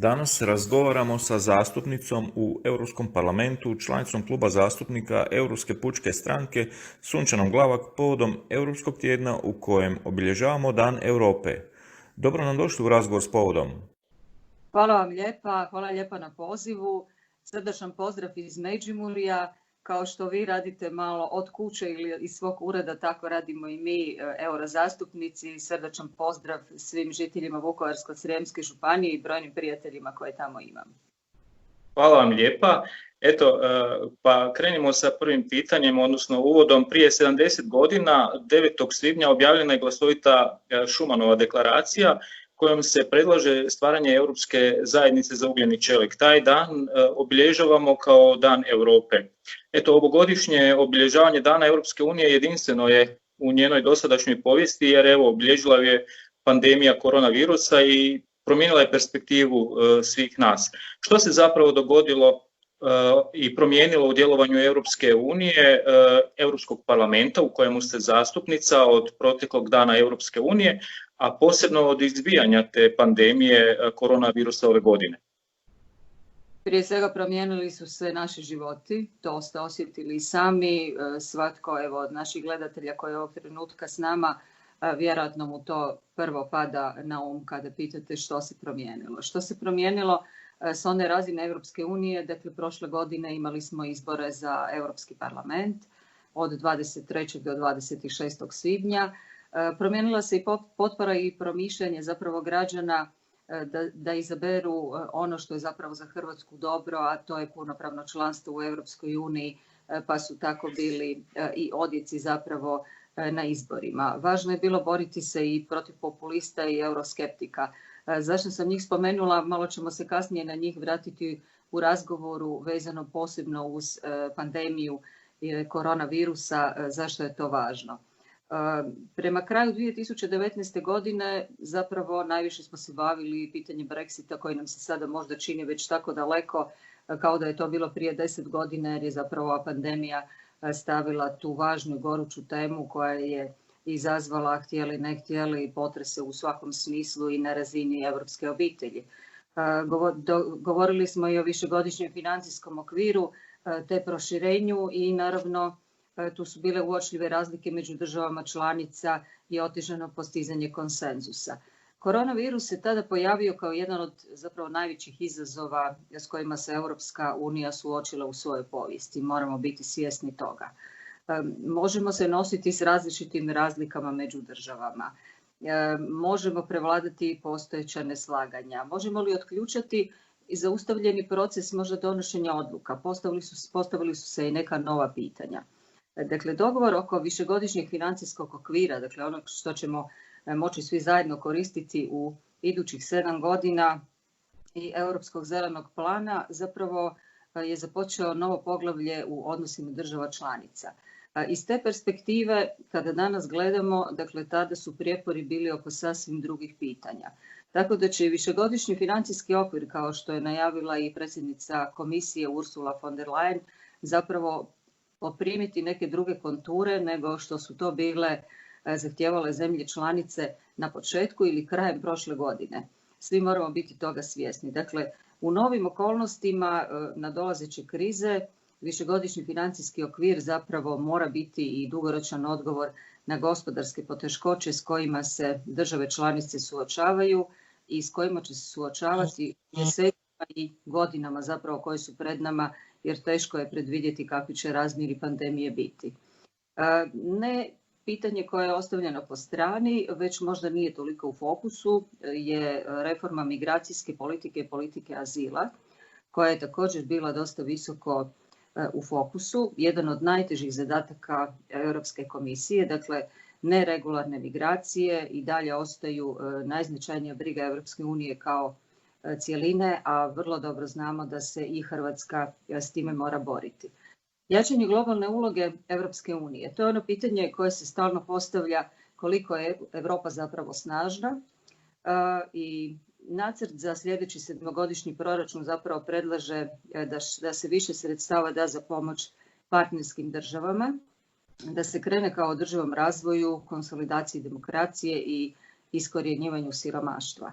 Danas razgovaramo sa zastupnicom u Europskom parlamentu, članicom kluba zastupnika Europske pučke stranke Sunčanom Glavak povodom Europskog tjedna u kojem obilježavamo Dan Europe. Dobro nam došli u razgovor s povodom. Hvala vam lijepa, hvala lijepa na pozivu. Srdačan pozdrav iz Međimurja. Kao što vi radite malo od kuće ili iz svog ureda, tako radimo i mi, eurozastupnici. Srdačan pozdrav svim žiteljima Vukovarsko-srijemske županije i brojnim prijateljima koje tamo imam. Hvala vam lijepa. Eto, pa krenimo sa prvim pitanjem, odnosno uvodom. Prije 70 godina, 9. svibnja, objavljena je glasovita Schumanova deklaracija kojom se predlaže stvaranje Europske zajednice za ugljen i čelik. Taj dan obilježavamo kao Dan Europe. Eto, ovogodišnje obilježavanje Dana Europske unije jedinstveno je u njenoj dosadašnjoj povijesti, jer evo, obilježila je pandemija koronavirusa i promijenila je perspektivu svih nas. Što se zapravo dogodilo i promijenilo u djelovanju Europske unije, Europskog parlamenta u kojemu ste zastupnica od proteklog Dana Europske unije, a posebno od izbijanja te pandemije koronavirusa ove godine? Prije svega promijenili su se naši životi, to ste osjetili i sami. Svatko od naših gledatelja koji je ovog trenutka s nama, vjerojatno mu to prvo pada na um kada pitate što se promijenilo. Što se promijenilo s one razine Europske unije? Dakle, prošle godine imali smo izbore za Europski parlament od 23. do 26. svibnja. Promijenila se i potpora i promišljanje zapravo građana da izaberu ono što je zapravo za Hrvatsku dobro, a to je punopravno članstvo u Europskoj uniji, pa su tako bili i odjeci zapravo na izborima. Važno je bilo boriti se i protiv populista i euroskeptika. Zašto sam njih spomenula? Malo ćemo se kasnije na njih vratiti u razgovoru vezano posebno uz pandemiju koronavirusa, zašto je to važno. Prema kraju 2019. godine zapravo najviše smo se bavili pitanjem Brexita, koji nam se sada možda čini već tako daleko kao da je to bilo prije 10 godina, jer je zapravo ova pandemija stavila tu važnu i goruću temu koja je izazvala, htjeli ne htjeli, potrese u svakom smislu i na razini europske obitelji. Govorili smo i o višegodišnjem financijskom okviru te proširenju i naravno tu su bile uočljive razlike među državama članica i otežano postizanje konsenzusa. Koronavirus se tada pojavio kao jedan od zapravo najvećih izazova s kojima se Europska unija suočila u svojoj povijesti. Moramo biti svjesni toga. Možemo se nositi s različitim razlikama među državama. Možemo prevladati postojeća neslaganja. Možemo li otključati i zaustavljeni proces možda donošenja odluka? Postavili su se i neka nova pitanja. Dakle, dogovor oko višegodišnjeg financijskog okvira, dakle ono što ćemo moći svi zajedno koristiti u idućih 7 godina i Europskog zelenog plana, zapravo je započeo novo poglavlje u odnosima država članica. Iz te perspektive, kada danas gledamo, dakle tada su prijepori bili oko sasvim drugih pitanja. Tako da će i višegodišnji financijski okvir, kao što je najavila i predsjednica komisije Ursula von der Leyen, zapravo poprimiti neke druge konture nego što su to bile zahtijevale zemlje članice na početku ili krajem prošle godine. Svi moramo biti toga svjesni. Dakle, u novim okolnostima nadolazeće krize višegodišnji financijski okvir zapravo mora biti i dugoročan odgovor na gospodarske poteškoće s kojima se države članice suočavaju i s kojima će se suočavati mjesecima i godinama zapravo koje su pred nama, jer teško je predvidjeti kakvi će razmjeri pandemije biti. Ne pitanje koje je ostavljeno po strani, već možda nije toliko u fokusu, je reforma migracijske politike i politike azila, koja je također bila dosta visoko u fokusu. Jedan od najtežih zadataka Europske komisije, dakle neregularne migracije i dalje ostaju najznačajnija briga Europske unije kao cjeline, a vrlo dobro znamo da se i Hrvatska s time mora boriti. Jačanje globalne uloge Europske unije, to je ono pitanje koje se stalno postavlja, koliko je Europa zapravo snažna, i nacrt za sljedeći 7-godišnji proračun zapravo predlaže da se više sredstava da za pomoć partnerskim državama, da se krene ka održivom razvoju, konsolidaciji demokracije i iskorjenjivanju siromaštva.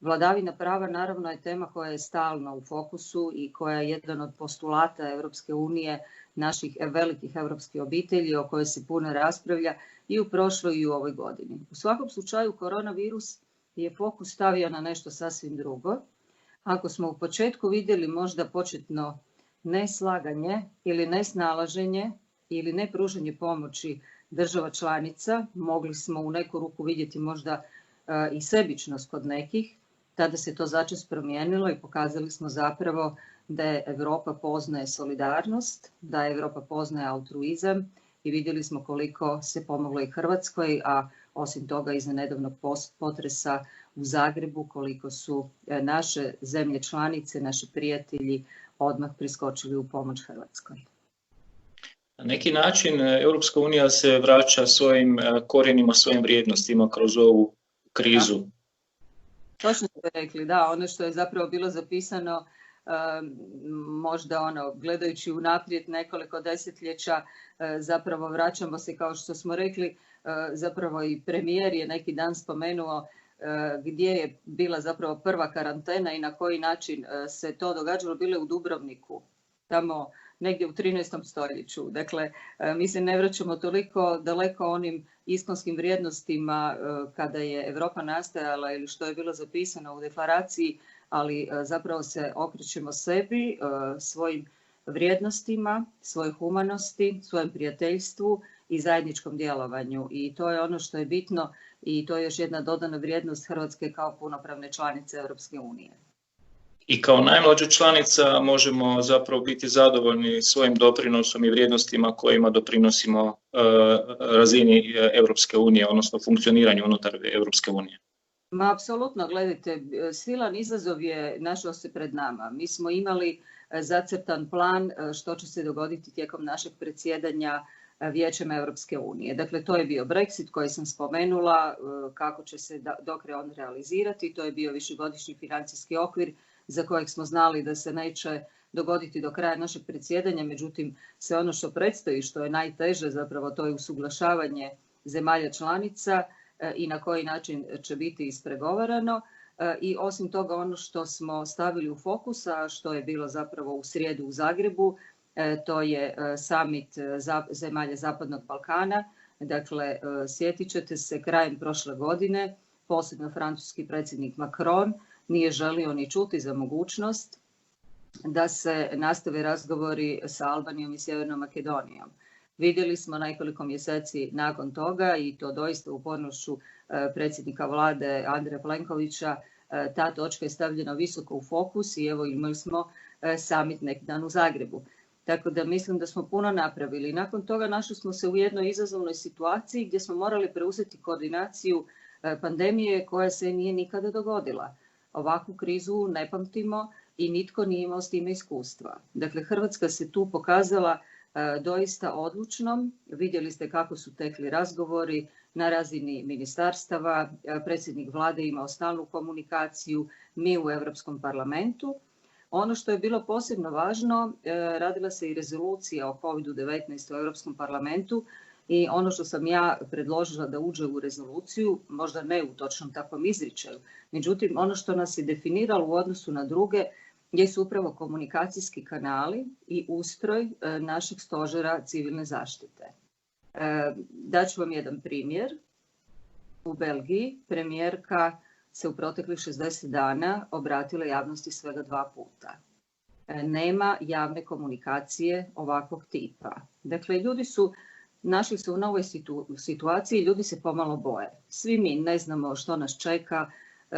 Vladavina prava naravno je tema koja je stalno u fokusu i koja je jedan od postulata Europske unije, naših velikih europskih obitelji o kojoj se puno raspravlja i u prošloj i u ovoj godini. U svakom slučaju koronavirus je fokus stavio na nešto sasvim drugo. Ako smo u početku vidjeli možda početno neslaganje ili nesnalaženje ili nepružanje pomoći država članica, mogli smo u neku ruku vidjeti možda i sebičnost kod nekih, tada se to začas promijenilo i pokazali smo zapravo da je Europa poznaje solidarnost, da Europa poznaje altruizam i vidjeli smo koliko se pomoglo i Hrvatskoj, a osim toga iza nedavnog potresa u Zagrebu, koliko su naše zemlje članice, naši prijatelji odmah priskočili u pomoć Hrvatskoj. Na neki način Europska unija se vraća svojim korijenima, svojim vrijednostima kroz ovu krizu. Da. Točno ste rekli, da, ono što je zapravo bilo zapisano možda gledajući unaprijed nekoliko desetljeća, zapravo vraćamo se, kao što smo rekli, zapravo i premijer je neki dan spomenuo gdje je bila zapravo prva karantena i na koji način se to događalo, bilo je u Dubrovniku, tamo negdje u 13. stoljeću. Dakle, mi se ne vraćamo toliko daleko onim iskonskim vrijednostima kada je Europa nastajala ili što je bilo zapisano u deklaraciji, ali zapravo se okrećemo sebi, svojim vrijednostima, svojoj humanosti, svojem prijateljstvu i zajedničkom djelovanju. I to je ono što je bitno i to je još jedna dodana vrijednost Hrvatske kao punopravne članice Europske unije. I kao najmlađa članica možemo zapravo biti zadovoljni svojim doprinosom i vrijednostima kojima doprinosimo razini Europske unije, odnosno funkcioniranju unutar Europske unije. Ma, apsolutno, gledajte, silan izazov je našao se pred nama. Mi smo imali zacrtan plan što će se dogoditi tijekom našeg predsjedanja Vijećem Europske unije. Dakle, to je bio Brexit koji sam spomenula, kako će se do kraja on realizirati. To je bio višegodišnji financijski okvir za kojeg smo znali da se neće dogoditi do kraja našeg predsjedanja. Međutim, sve ono što predstoji, što je najteže zapravo, to je usuglašavanje zemalja članica i na koji način će biti ispregovarano. I osim toga, ono što smo stavili u fokus, a što je bilo zapravo u srijedu u Zagrebu, to je summit zemalja Zapadnog Balkana. Dakle, sjetit ćete se, krajem prošle godine, posebno francuski predsjednik Macron nije želio ni čuti za mogućnost da se nastave razgovori sa Albanijom i Sjevernom Makedonijom. Vidjeli smo nekoliko mjeseci nakon toga, i to doista upornošću predsjednika vlade Andreja Plenkovića, ta točka je stavljena visoko u fokus i evo imali smo summit neki dan u Zagrebu. Tako da mislim da smo puno napravili. Nakon toga našli smo se u jednoj izazovnoj situaciji gdje smo morali preuzeti koordinaciju pandemije koja se nije nikada dogodila. Ovakvu krizu ne pamtimo i nitko nije imao s time iskustva. Dakle, Hrvatska se tu pokazala doista odlučnom. Vidjeli ste kako su tekli razgovori na razini ministarstava. Predsjednik vlade imao stalnu komunikaciju, mi u Europskom parlamentu. Ono što je bilo posebno važno, radila se i rezolucija o COVID-19 u Europskom parlamentu i ono što sam ja predložila da uđe u rezoluciju, možda ne u točnom takvom izričaju, međutim ono što nas je definiralo u odnosu na druge jesu upravo komunikacijski kanali i ustroj našeg stožera civilne zaštite. Daću vam jedan primjer. U Belgiji premijerka se u proteklih 60 dana obratila javnosti svega 2 puta. Nema javne komunikacije ovakvog tipa. Dakle, ljudi su našli se u novoj situaciji, ljudi se pomalo boje. Svi mi ne znamo što nas čeka,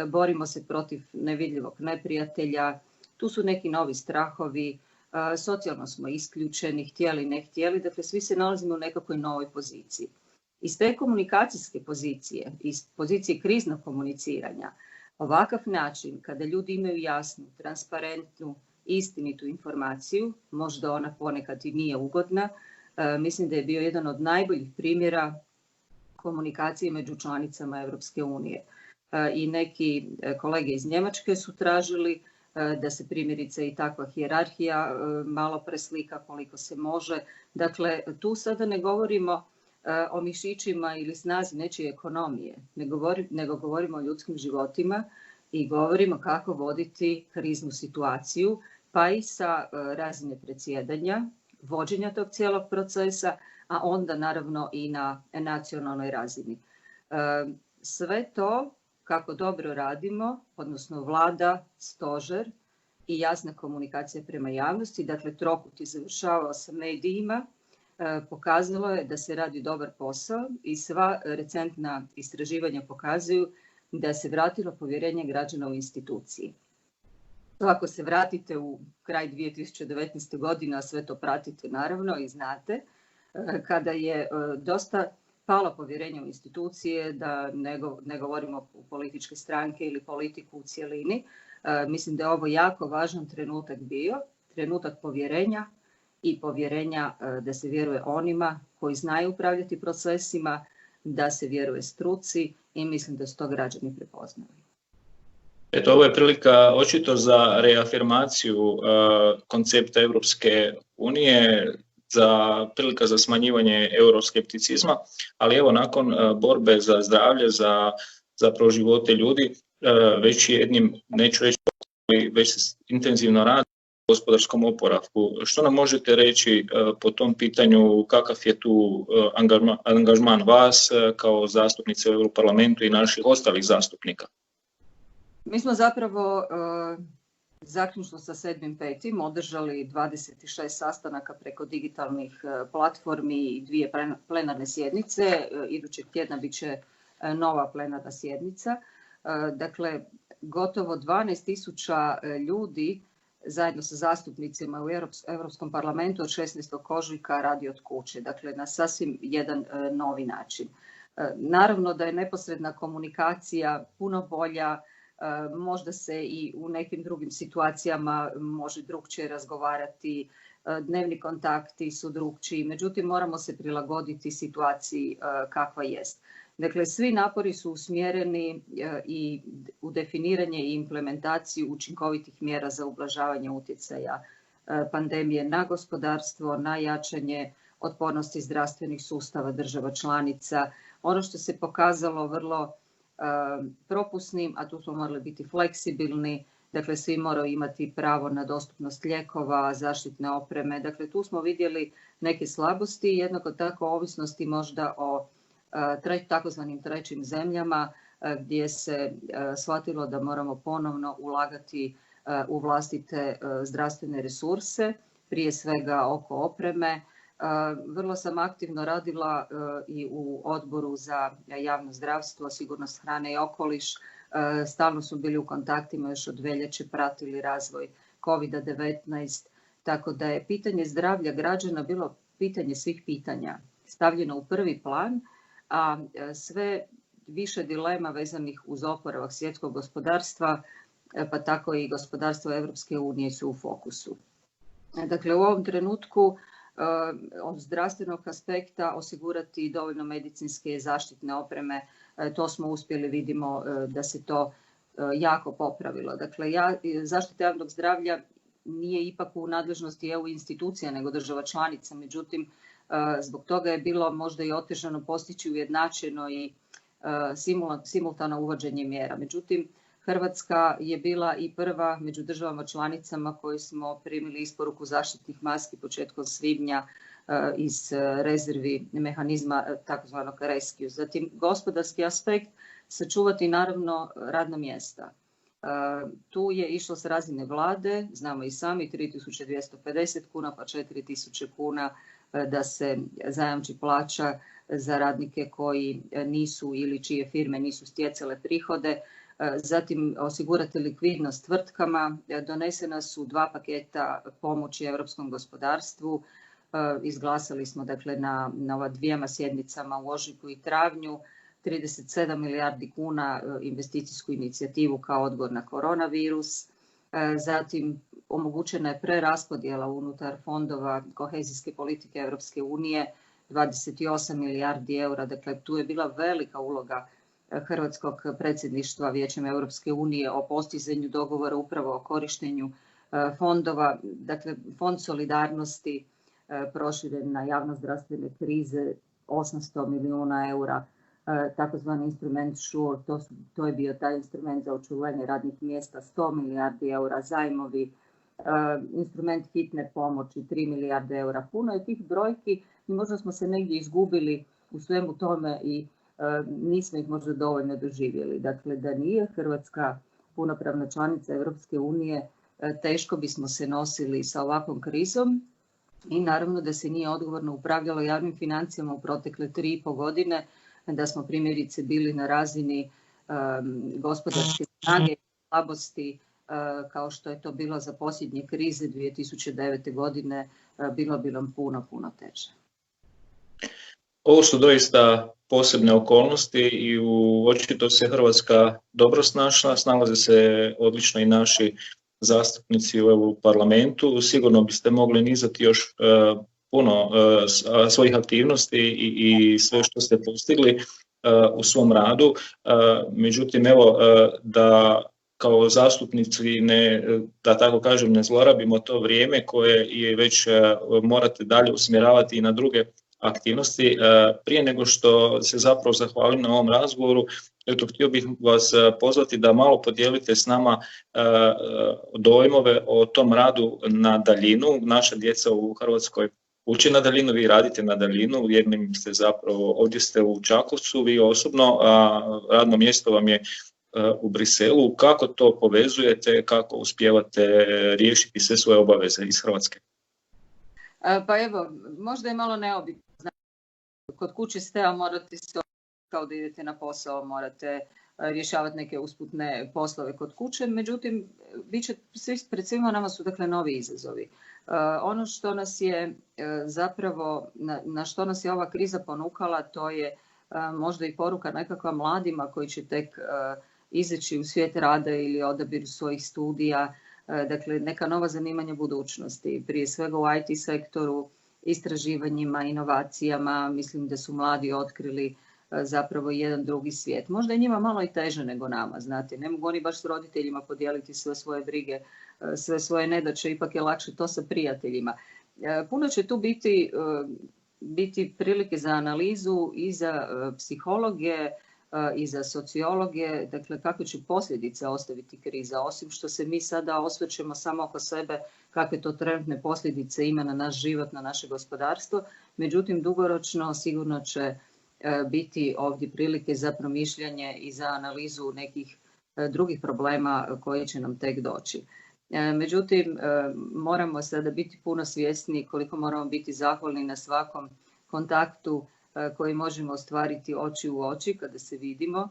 borimo se protiv nevidljivog neprijatelja, tu su neki novi strahovi, socijalno smo isključeni, htjeli, ne htjeli, dakle svi se nalazimo u nekakvoj novoj poziciji. Iz te komunikacijske pozicije, iz pozicije kriznog komuniciranja, ovakav način kada ljudi imaju jasnu, transparentnu, istinitu informaciju, možda ona ponekad i nije ugodna, mislim da je bio jedan od najboljih primjera komunikacije među članicama Europske unije. I neki kolege iz Njemačke su tražili da se primjerice i takva hijerarhija malo preslika koliko se može. Dakle, tu sada ne govorimo o mišićima ili snazi nečije ekonomije, nego govorimo o ljudskim životima i govorimo kako voditi kriznu situaciju, pa i sa razine predsjedanja, vođenja tog cijelog procesa, a onda naravno i na nacionalnoj razini. Sve to kako dobro radimo, odnosno vlada, stožer i jasna komunikacija prema javnosti, dakle trokut je završavao sa medijima, pokazalo je da se radi dobar posao i sva recentna istraživanja pokazuju da se vratilo povjerenje građana u instituciji. Ako se vratite u kraj 2019. godine, a sve to pratite naravno i znate, kada je dosta palo povjerenje u institucije, da ne govorimo u političke stranke ili politiku u cjelini, mislim da je ovo jako važan trenutak bio, trenutak povjerenja i povjerenja da se vjeruje onima koji znaju upravljati procesima, da se vjeruje struci i mislim da su to građani prepoznali. Eto, ovo je prilika očito za reafirmaciju koncepta Europske unije, prilika za smanjivanje euroskepticizma, ali evo nakon borbe za zdravlje, za živote ljudi, već jednim, neću reći, već se intenzivno radi o gospodarskom oporavku. Što nam možete reći po tom pitanju, kakav je tu angažman vas kao zastupnice u Europarlamentu i naših ostalih zastupnika? Mi smo zapravo zaključno sa 7.5. održali 26 sastanaka preko digitalnih platformi i 2 plenarne sjednice. Idućeg tjedna bit će nova plenarna sjednica. Dakle, gotovo 12.000 ljudi zajedno sa zastupnicima u Europskom parlamentu od 16. ožujka radi od kuće. Dakle, na sasvim jedan novi način. Naravno da je neposredna komunikacija puno bolja, možda se i u nekim drugim situacijama može drukčije razgovarati, dnevni kontakti su drukčiji, međutim moramo se prilagoditi situaciji kakva jest. Dakle, svi napori su usmjereni i u definiranje i implementaciju učinkovitih mjera za ublažavanje utjecaja pandemije na gospodarstvo, na jačanje otpornosti zdravstvenih sustava država članica. Ono što se pokazalo vrlo propusnim, a tu smo morali biti fleksibilni, dakle svi moraju imati pravo na dostupnost lijekova, zaštitne opreme, dakle tu smo vidjeli neke slabosti, jednako tako ovisnosti možda o takozvanim trećim zemljama gdje se shvatilo da moramo ponovno ulagati u vlastite zdravstvene resurse, prije svega oko opreme. Vrlo sam aktivno radila i u odboru za javno zdravstvo, sigurnost hrane i okoliš. Stalno su bili u kontaktima, još od veljače pratili razvoj COVID-19, tako da je pitanje zdravlja građana bilo pitanje svih pitanja, stavljeno u prvi plan, a sve više dilema vezanih uz oporavak svjetskog gospodarstva, pa tako i gospodarstvo Europske unije su u fokusu. Dakle, u ovom trenutku od zdravstvenog aspekta osigurati dovoljno medicinske zaštitne opreme, to smo uspjeli, vidimo da se to jako popravilo. Dakle, zaštita javnog zdravlja nije ipak u nadležnosti EU institucija nego država članica, međutim zbog toga je bilo možda i otežano postići ujednačeno i simultano uvođenje mjera. Međutim, Hrvatska je bila i prva među državama članicama koji smo primili isporuku zaštitnih maski početkom svibnja iz rezervi mehanizma takozvanog rescue. Zatim, gospodarski aspekt, sačuvati naravno radna mjesta. Tu je išlo s razine vlade, znamo i sami, 3.250 kuna pa 4.000 kuna da se zajamči plaća za radnike koji nisu ili čije firme nisu stjecale prihode. Zatim osigurati likvidnost tvrtkama. Donesena su 2 paketa pomoći europskom gospodarstvu. Izglasali smo dakle na ova 2 sjednicama u ožujku i travnju 37 milijardi kuna investicijsku inicijativu kao odgovor na koronavirus. Zatim omogućena je preraspodjela unutar fondova kohezijske politike Europske unije 28 milijardi eura. Dakle, tu je bila velika uloga hrvatskog predsjedništva Vijećem Europske unije o postizanju dogovora upravo o korištenju fondova. Dakle, fond solidarnosti proširen na javno-zdravstvene krize 800 milijuna eura. takozvani instrument SURE, to je bio taj instrument za očuvanje radnih mjesta, 100 milijardi eura, zajmovi, instrument hitne pomoći, 3 milijarde eura. Puno je tih brojki i možda smo se negdje izgubili u svemu tome i nismo ih možda dovoljno doživjeli. Dakle, da nije Hrvatska punopravna članica Europske unije, teško bismo se nosili sa ovakvom krizom i naravno da se nije odgovorno upravljalo javnim financijama u protekle 3,5 godine, da smo primjerice bili na razini gospodarske snage i slabosti, kao što je to bilo za posljednje krize 2009. godine, bilo bi nam puno teže. Ovo su doista posebne okolnosti i očito se Hrvatska dobro snašla, snalaze se odlično i naši zastupnici u EU parlamentu. Sigurno biste mogli nizati još puno svojih aktivnosti i sve što ste postigli u svom radu. Međutim, evo, da kao zastupnici da tako kažem, ne zlorabimo to vrijeme koje je već morate dalje usmjeravati i na druge aktivnosti. Prije nego što se zapravo zahvalim na ovom razgovoru, htio bih vas pozvati da malo podijelite s nama dojmove o tom radu na daljinu. Naša djeca u Hrvatskoj uče na daljinu, vi radite na daljinu, jednim ste zapravo, ovdje ste u Čakovcu, vi osobno, a radno mjesto vam je u Briselu. Kako to povezujete, kako uspijevate riješiti sve svoje obaveze iz Hrvatske? Pa evo, možda je malo neobično. Kod kuće ste, a morate se, kao da idete na posao, morate rješavati neke usputne poslove kod kuće. Međutim, pred svima nama su dakle novi izazovi. Ono što nas je zapravo, na što nas je ova kriza ponukala, to je možda i poruka nekakva mladima koji će tek izaći u svijet rada ili odabir svojih studija. Dakle, neka nova zanimanja budućnosti, prije svega u IT sektoru, istraživanjima, inovacijama. Mislim da su mladi otkrili zapravo jedan drugi svijet. Možda je njima malo i teže nego nama, znate. Ne mogu oni baš s roditeljima podijeliti sve svoje brige, sve svoje nedaće, ipak je lakše to sa prijateljima. Puno će tu biti prilike za analizu i za psihologe, i za sociologe, dakle kakve će posljedice ostaviti kriza, osim što se mi sada osvrćemo samo oko sebe kakve to trenutne posljedice ima na naš život, na naše gospodarstvo. Međutim, dugoročno sigurno će biti ovdje prilike za promišljanje i za analizu nekih drugih problema koji će nam tek doći. Međutim, moramo sada biti puno svjesni koliko moramo biti zahvalni na svakom kontaktu koji možemo ostvariti oči u oči kada se vidimo.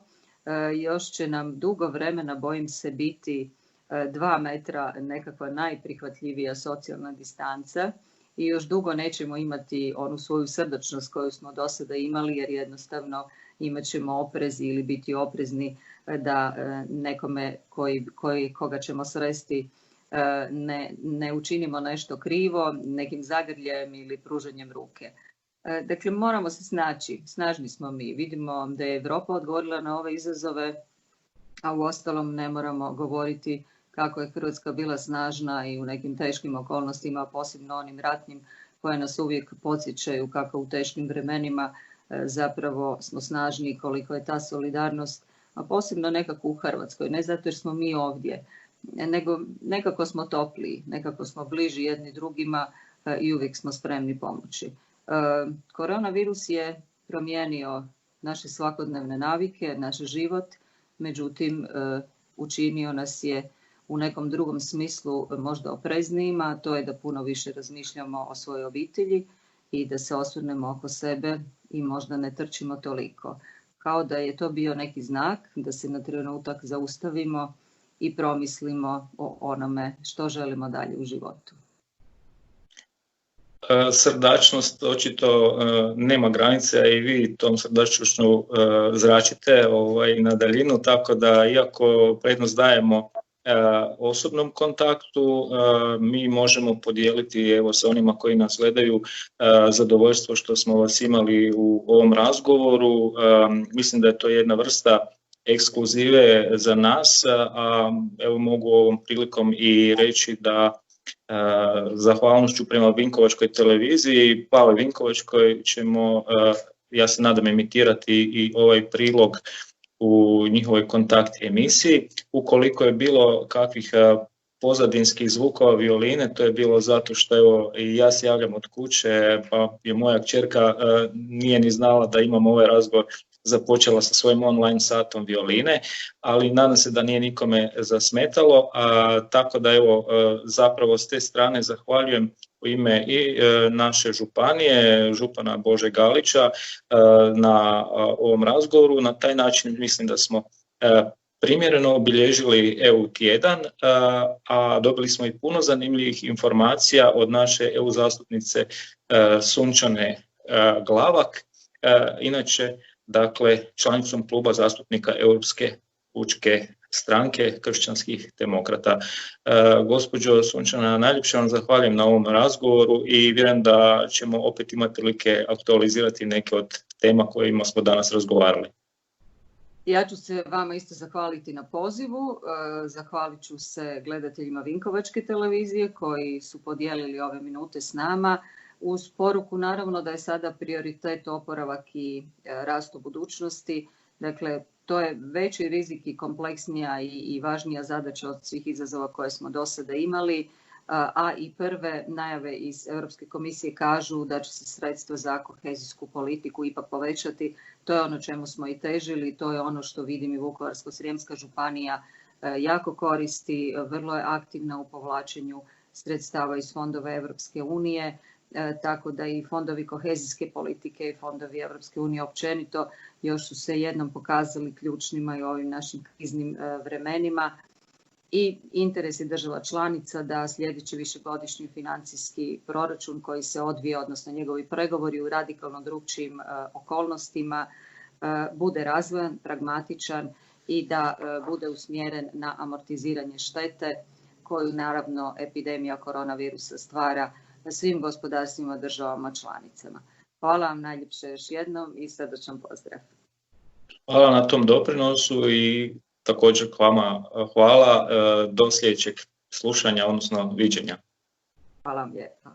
Još će nam dugo vremena, bojim se, biti 2 metra nekakva najprihvatljivija socijalna distanca i još dugo nećemo imati onu svoju srdačnost koju smo do sada imali, jer jednostavno imat ćemo oprez ili biti oprezni da nekome koga ćemo sresti ne učinimo nešto krivo, nekim zagrljajem ili pružanjem ruke. Dakle, moramo se snaći, snažni smo mi. Vidimo da je Europa odgovorila na ove izazove, a uostalom ne moramo govoriti kako je Hrvatska bila snažna i u nekim teškim okolnostima, posebno onim ratnim, koje nas uvijek podsjećaju kako u teškim vremenima zapravo smo snažni, koliko je ta solidarnost, a posebno nekako u Hrvatskoj. Ne zato jer smo mi ovdje, nego nekako smo topliji, nekako smo bliži jedni drugima i uvijek smo spremni pomoći. Koronavirus je promijenio naše svakodnevne navike, naš život, međutim učinio nas je u nekom drugom smislu možda opreznijima, a to je da puno više razmišljamo o svojoj obitelji i da se osvrnemo oko sebe i možda ne trčimo toliko. Kao da je to bio neki znak da se na trenutak zaustavimo i promislimo o onome što želimo dalje u životu. Srdačnost očito nema granice, a i vi tom srdačnošću zračite na daljinu, tako da iako prednost dajemo osobnom kontaktu, mi možemo podijeliti evo sa onima koji nas gledaju zadovoljstvo što smo vas imali u ovom razgovoru. Mislim da je to jedna vrsta ekskluzive za nas, a evo mogu ovom prilikom i reći da zahvalnošću prema Vinkovačkoj televiziji, Pavle Vinkovačkoj ćemo ja se nadam, emitirati i ovaj prilog u njihovoj kontakt emisiji. Ukoliko je bilo kakvih pozadinskih zvukova violine, to je bilo zato što evo, i ja se javljam od kuće, pa je moja kćerka nije ni znala da imam ovaj razgovor, započela sa svojim online satom violine, ali nadam se da nije nikome zasmetalo, tako da evo, zapravo s te strane zahvaljujem u ime i naše županije, župana Bože Galića, na ovom razgovoru. Na taj način mislim da smo primjereno obilježili EU tjedan, a dobili smo i puno zanimljivih informacija od naše EU zastupnice Sunčane Glavak, inače dakle članicom kluba zastupnika Europske pučke stranke kršćanskih demokrata. Gospođo Sunčana, najljepše vam zahvaljujem na ovom razgovoru i vjerujem da ćemo opet imati prilike aktualizirati neke od tema kojima smo danas razgovarali. Ja ću se vama isto zahvaliti na pozivu, zahvalit ću se gledateljima Vinkovačke televizije koji su podijelili ove minute s nama, uz poruku naravno da je sada prioritet oporavak i rast u budućnosti. Dakle, to je veći rizik i kompleksnija i važnija zadaća od svih izazova koje smo do sada imali, a i prve najave iz Europske komisije kažu da će se sredstva za kohezijsku politiku ipak povećati. To je ono čemu smo i težili, to je ono što vidim i Vukovarsko-srijemska županija jako koristi, vrlo je aktivna u povlačenju sredstava iz fondova Europske unije, tako da i fondovi kohezijske politike i fondovi Europske unije općenito još su se jednom pokazali ključnima i u ovim našim kriznim vremenima. I interes je država članica da sljedeći višegodišnji financijski proračun koji se odvija, odnosno njegovi pregovori u radikalno drukčijim okolnostima, bude razvojan, pragmatičan i da bude usmjeren na amortiziranje štete koju naravno epidemija koronavirusa stvara svim gospodarstvima državama članicama. Hvala vam najljepše još jednom i srdačan pozdrav. Hvala na tom doprinosu i također vama hvala, do sljedećeg slušanja, odnosno viđenja. Hvala vam lijepa.